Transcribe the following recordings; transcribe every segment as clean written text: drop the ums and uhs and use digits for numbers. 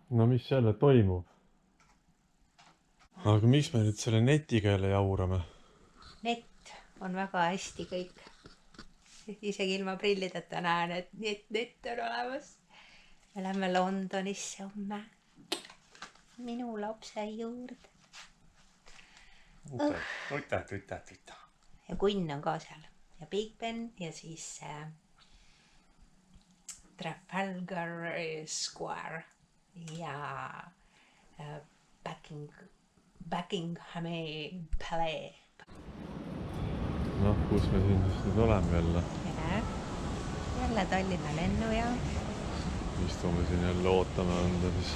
No mis jälle toimub? Aga miks me nüüd selle netiga jälle jaurame? Net on väga hästi kõik. Isegi ilma prillideta näen, et net on olemas. Me lähme Londonisse homme. Minu lapse juurde. Tüta. Ja kunn on ka seal. Ja Big Ben ja siis Trafalgar Square ja Buckinghami Palace. Noh, kus me siin siis nüüd oleme jälle? Jälle Tallinna lennujaam. Istume siin jälle ootame anda siis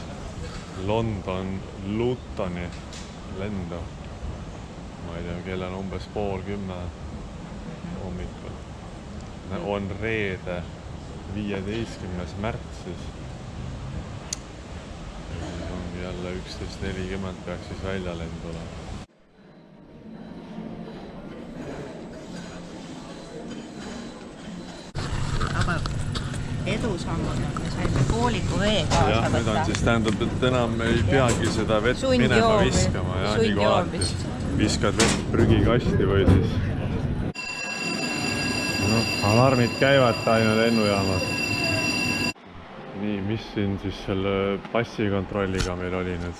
Lutoni lendu. Ma ei tea, kell on umbes 9:30 hommikul. On reede 15. märts siis. Ja siis ongi jälle 11:40 peaks siis välja lend olema. Aga edusammud on, me saime pooliku vee kaasa võtta. Jah, nüüd on siis tähendab, et enam ei peagi seda vett minema viskama. Ja, nii alati viskad vett prügikasti või siis. No, alarmid käivad aina lennujaamas. Nii, mis siin siis selle passikontrolliga meil oli nüüd?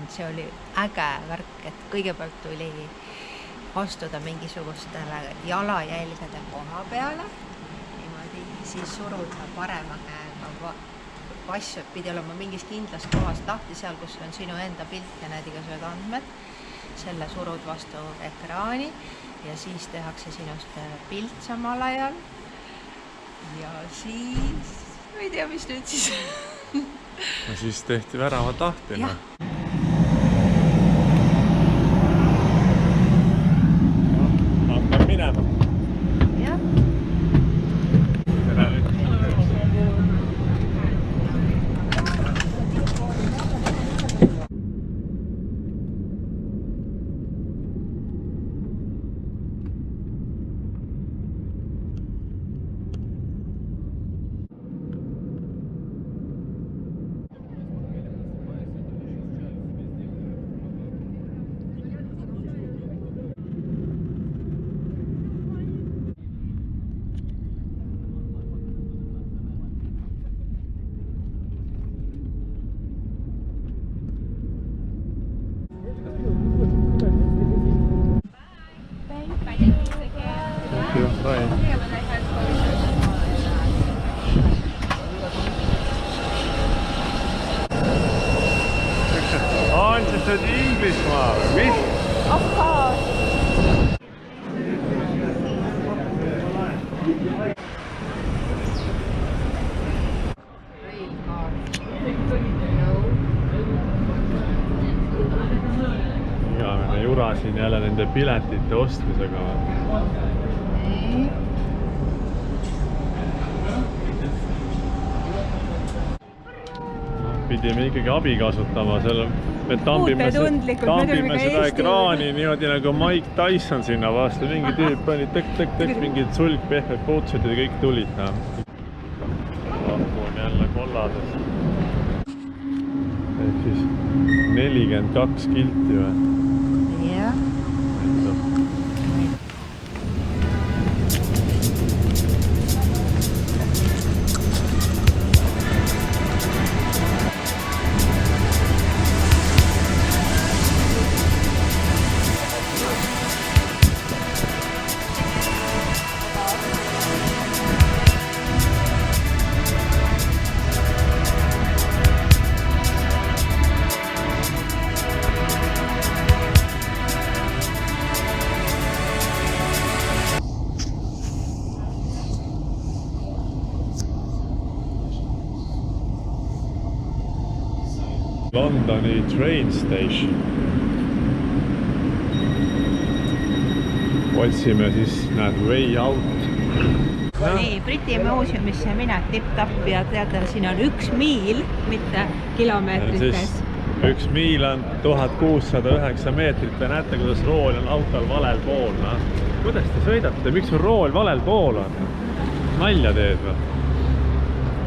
See oli äge värk, et kõigepealt tuli astuda mingisugustele jalajälgede koha peale. Siis suruda parema käega. Pass pidi olema mingis kindlas kohas lahti seal, kus on sinu enda pilt ja need igasugused andmed. Selle surud vastu ekraani ja siis tehakse sinust pilt samal ajal. Ja siis, ei tea, mis nüüd siis. No siis tehti väravad lahti. Jah. Hakkab minema. Jah. On siis nüüd Inglismaa või mis? Of course. Igavene jura siin jälle nende piletite ostmisega. Pidime ikkagi abi kasutama, me tambime seda ekraani niimoodi nagu Mike Tyson sinna vastu, mingi tüüp pani tõk, mingid sulgpehmed puutused ja kõik tulid. Lahku on jälle kollades. Ehk siis 42 kilti või? Jah. Londoni train station. Otsime siis, näed, way out. Nii, Briti muuseumisse minek tipp-tapp ja teada, siin on 1 miil, mitte kilomeetrites. 1 miil on 1609 meetrit ja näete, kuidas rool on autol valel pool. Kuidas te sõidate? Miks sul rool valel pool on? Nalja teed või?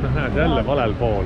Näed, jälle valel pool.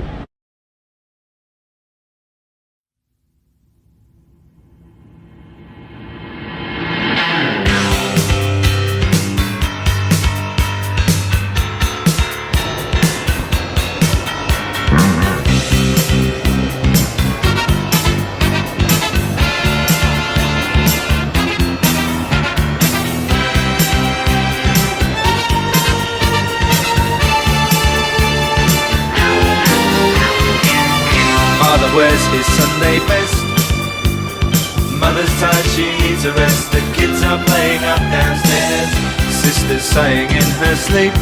is Sunday best. Mother's tired, she needs a rest. The kids are playing up downstairs. Sister's sighing in her sleep.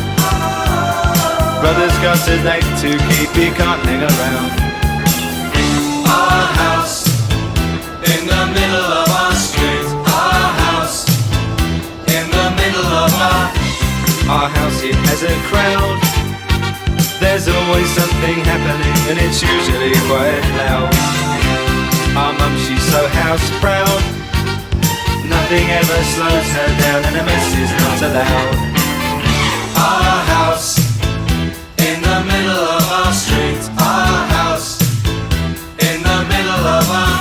Brother's got a date to keep, he can't hang around. Our house in the middle of our street. Our house in the middle of our house, it has a crowd. There's always something happening and it's usually quite loud. Our mum, she's so house proud. Nothing ever slows her down and a mess is not allowed. Our house in the middle of our street. Our house in the middle of our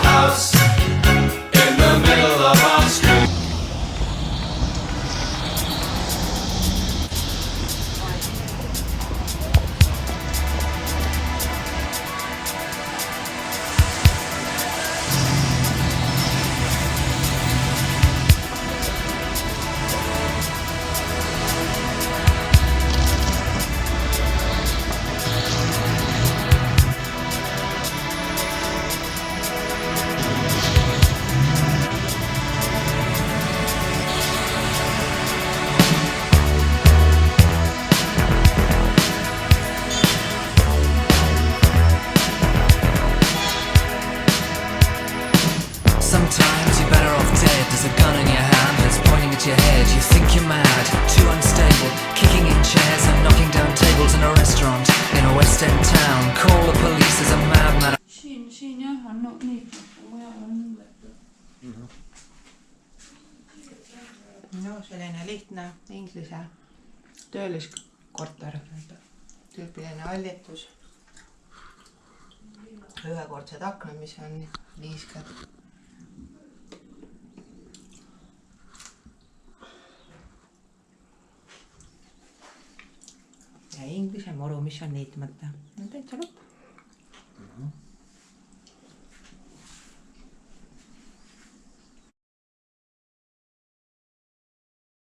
house in the middle of our street. Sometimes you're better off dead. There's a gun in your hand that's pointing at your head. You think you're mad, too unstable, kicking in chairs and knocking down tables in a restaurant in a West End town. Call the police as a madman. No selline lihtne inglise tööliskorter, tüüpiline hallitus. Ühekordsed aknad, mis on liisked. Ja inglise moru, mis on niitmata. No täitsa lõpp.